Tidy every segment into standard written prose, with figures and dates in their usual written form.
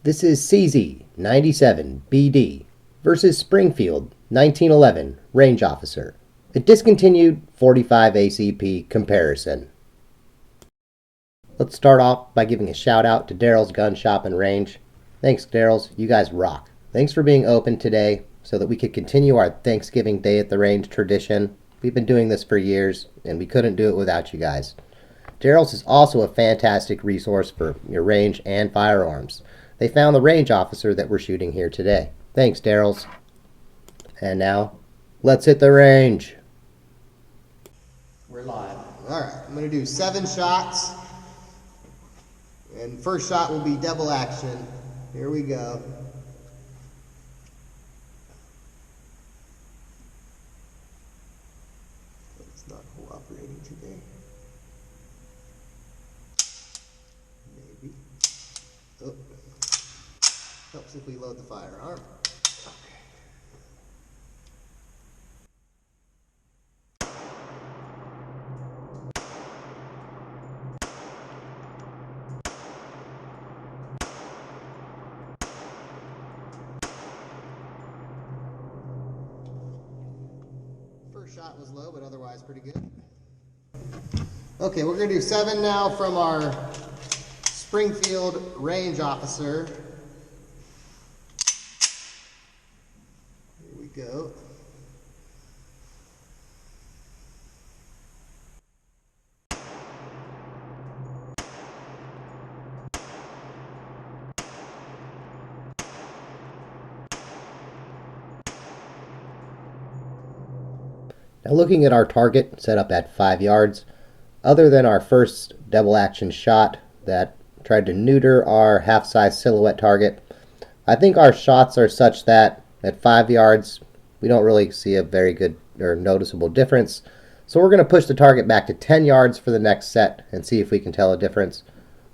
This is CZ-97BD versus Springfield 1911 Range Officer, a discontinued 45 ACP comparison. Let's start off by giving a shout out to Daryl's Gun Shop and Range. Thanks, Daryl's. You guys rock. Thanks for being open today so that we could continue our Thanksgiving Day at the Range tradition. We've been doing this for years, and we couldn't do it without you guys. Daryl's is also a fantastic resource for your range and firearms. They found the range officer that we're shooting here today. Thanks, Daryl's. And now, let's hit the range. We're live. Alright, I'm going to do 7 shots. And first shot will be double action. Here we go. It's not cooperating today. Maybe. Oh. Helps if we load the firearm. First shot was low, but otherwise pretty good. Okay, we're going to do 7 now from our Springfield range officer. Here we go. Now looking at our target set up at 5 yards, other than our first double action shot that tried to neuter our half-size silhouette target, I think our shots are such that at 5 yards we don't really see a very good or noticeable difference. So we're going to push the target back to 10 yards for the next set and see if we can tell a difference.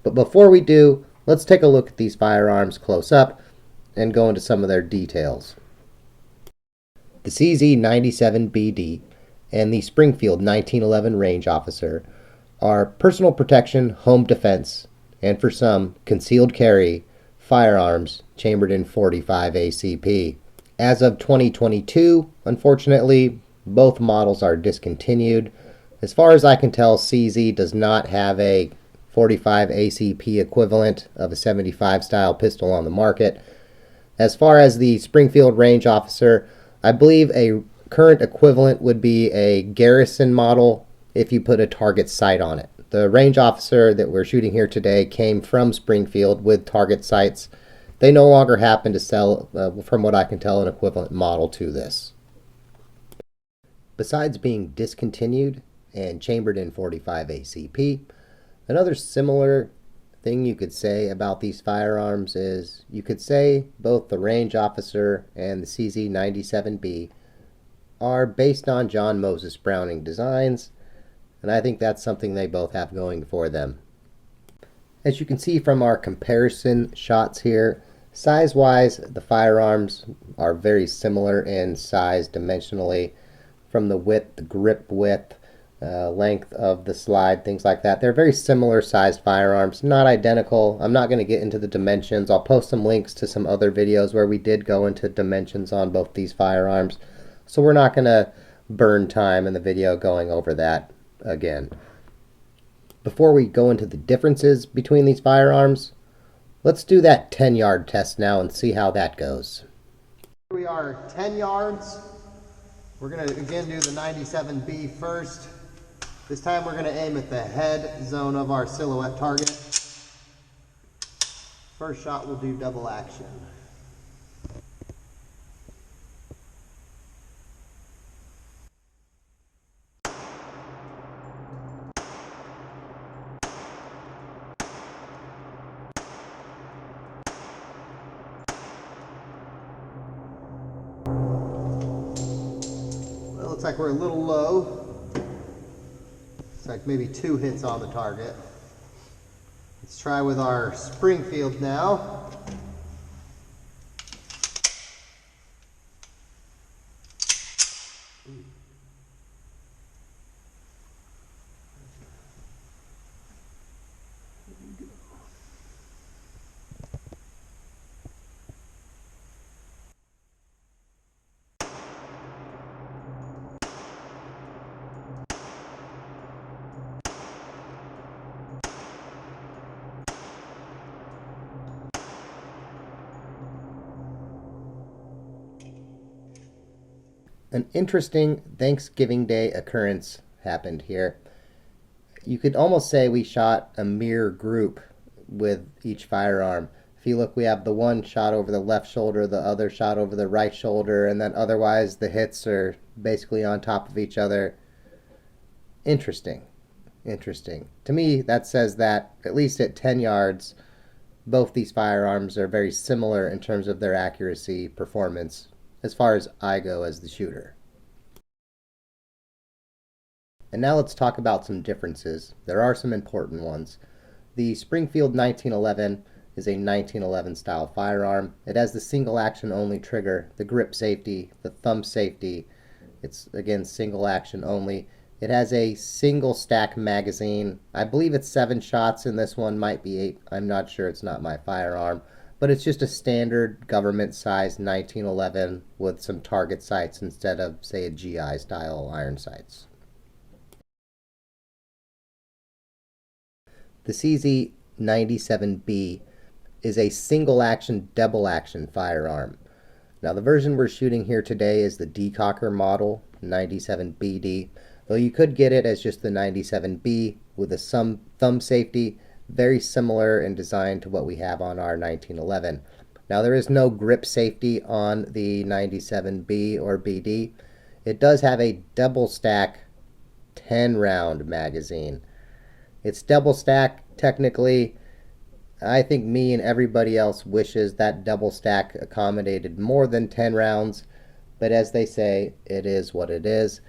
But before we do, let's take a look at these firearms close up and go into some of their details. The CZ-97BD and the Springfield 1911 Range Officer are personal protection, home defense, and for some, concealed carry firearms chambered in 45 ACP. As of 2022, unfortunately, both models are discontinued. As far as I can tell, CZ does not have a 45 ACP equivalent of a 75 style pistol on the market. As far as the Springfield Range Officer, I believe a current equivalent would be a Garrison model if you put a target sight on it. The range officer that we're shooting here today came from Springfield with target sights. They no longer happen to sell, from what I can tell, an equivalent model to this. Besides being discontinued and chambered in 45 ACP, another similar thing you could say about these firearms is you could say both the range officer and the CZ-97B are based on John Moses Browning designs, and I think that's something they both have going for them. As you can see from our comparison shots here, size-wise, the firearms are very similar in size dimensionally, from the width, the grip width, length of the slide, things like that. They're very similar sized firearms, not identical. I'm not going to get into the dimensions. I'll post some links to some other videos where we did go into dimensions on both these firearms. So we're not going to burn time in the video going over that again. Before we go into the differences between these firearms, let's do that 10-yard test now and see how that goes. Here we are 10 yards. We're going to again do the 97B first. This time we're going to aim at the head zone of our silhouette target. First shot we'll do double action. Well, looks like we're a little low. Looks like maybe 2 hits on the target. Let's try with our Springfield now. An interesting Thanksgiving Day occurrence happened here. You could almost say we shot a mirror group with each firearm. If you look, we have the one shot over the left shoulder, the other shot over the right shoulder, and then otherwise the hits are basically on top of each other. Interesting. Interesting. To me, that says that, at least at 10 yards, both these firearms are very similar in terms of their accuracy, performance, as far as I go as the shooter. And now let's talk about some differences. There are some important ones. The Springfield 1911 is a 1911 style firearm. It has the single action only trigger, the grip safety, the thumb safety. It's, again, single action only. It has a single stack magazine. I believe it's 7 shots, and this one might be 8. I'm not sure, it's not my firearm. But it's just a standard government size 1911 with some target sights instead of, say, a GI style iron sights. The CZ97B is a single action, double action firearm. Now, the version we're shooting here today is the decocker model, 97BD, though you could get it as just the 97B with a thumb safety, very similar in design to what we have on our 1911. Now, there is no grip safety on the 97B or BD. It does have a double stack 10-round magazine. It's double stack technically. I think me and everybody else wishes that double stack accommodated more than 10 rounds, but as they say, it is what it is.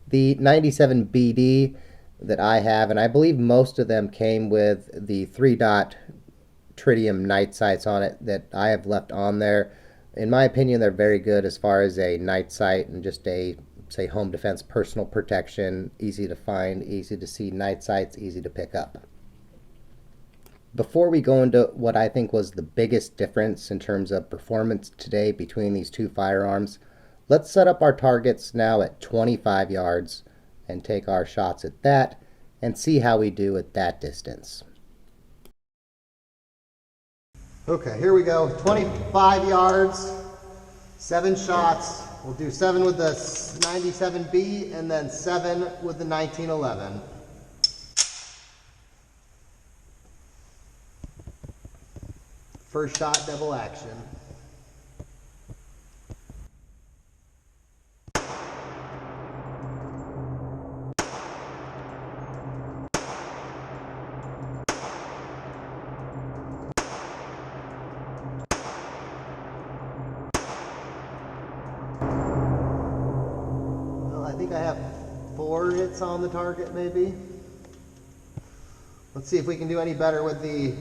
The 97 BD that I have, and I believe most of them came with the 3-dot tritium night sights on it that I have left on there. In my opinion, they're very good as far as a night sight and just a, say, home defense personal protection, easy to find, easy to see night sights, easy to pick up. Before we go into what I think was the biggest difference in terms of performance today between these two firearms, let's set up our targets now at 25 yards and take our shots at that and see how we do at that distance. Okay, here we go. 25 yards, 7 shots. We'll do 7 with the 97B and then 7 with the 1911. First shot, double action. Well, I think I have 4 hits on the target, maybe. Let's see if we can do any better with the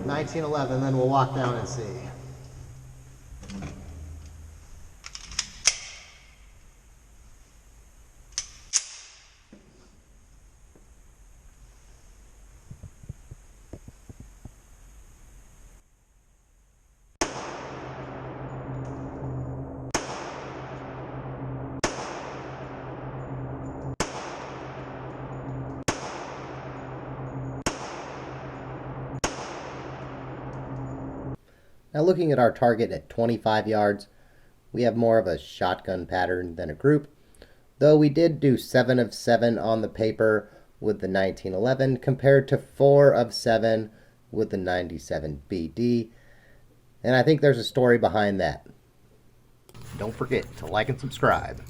1911, then we'll walk down and see. Now, looking at our target at 25 yards, we have more of a shotgun pattern than a group, though we did do 7 of 7 on the paper with the 1911 compared to 4 of 7 with the 97 BD, and I think there's a story behind that. Don't forget to like and subscribe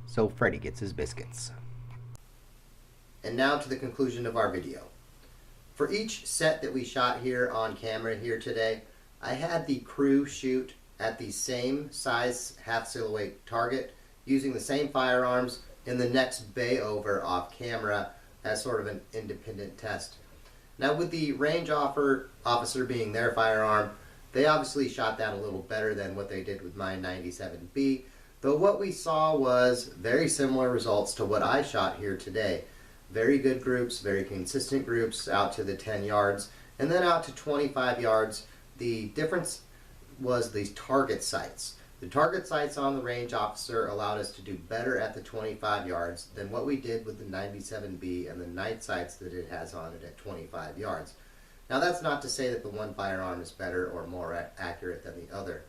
so Freddy gets his biscuits. And now to the conclusion of our video. For each set that we shot here on camera here today, I had the crew shoot at the same size half silhouette target using the same firearms in the next bay over off camera as sort of an independent test. Now, with the range officer being their firearm, they obviously shot that a little better than what they did with my 97B, though what we saw was very similar results to what I shot here today. Very good groups, very consistent groups out to the 10 yards, and then out to 25 yards. The difference was these target sights. The target sights on the range officer allowed us to do better at the 25 yards than what we did with the 97B and the night sights that it has on it at 25 yards. Now, that's not to say that the one firearm is better or more accurate than the other.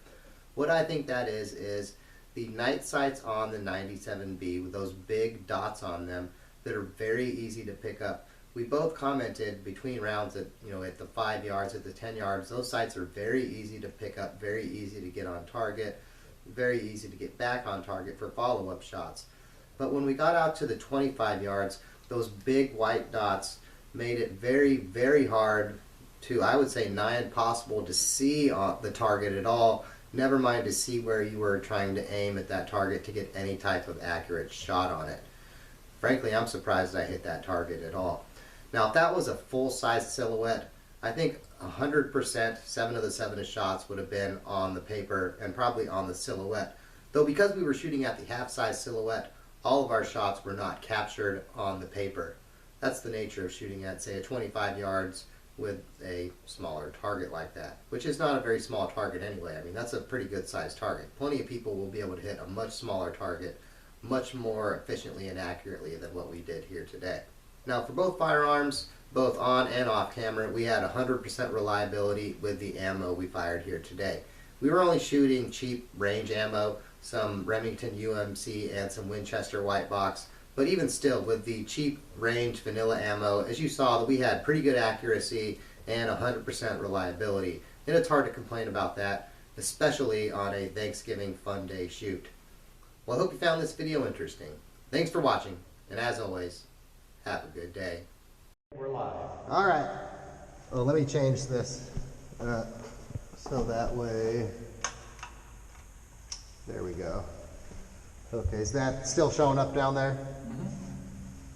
What I think that is the night sights on the 97B with those big dots on them that are very easy to pick up. We both commented between rounds that, at the 5 yards, at the 10 yards, those sights are very easy to pick up, very easy to get on target, very easy to get back on target for follow-up shots. But when we got out to the 25 yards, those big white dots made it very, very hard to, I would say, nigh impossible to see the target at all, never mind to see where you were trying to aim at that target to get any type of accurate shot on it. Frankly, I'm surprised I hit that target at all. Now, if that was a full-size silhouette, I think 100%, 7 of the 7 shots would have been on the paper and probably on the silhouette. Though because we were shooting at the half-size silhouette, all of our shots were not captured on the paper. That's the nature of shooting at, say, a 25 yards with a smaller target like that, which is not a very small target anyway. I mean, that's a pretty good sized target. Plenty of people will be able to hit a much smaller target much more efficiently and accurately than what we did here today. Now, for both firearms, both on and off camera, we had 100% reliability with the ammo we fired here today. We were only shooting cheap range ammo, some Remington UMC and some Winchester white box. But even still, with the cheap range vanilla ammo, as you saw, we had pretty good accuracy and 100% reliability. And it's hard to complain about that, especially on a Thanksgiving fun day shoot. Well, I hope you found this video interesting. Thanks for watching, and as always, have a good day. We're live. All right. Well, let me change this so that way. There we go. Okay, is that still showing up down there?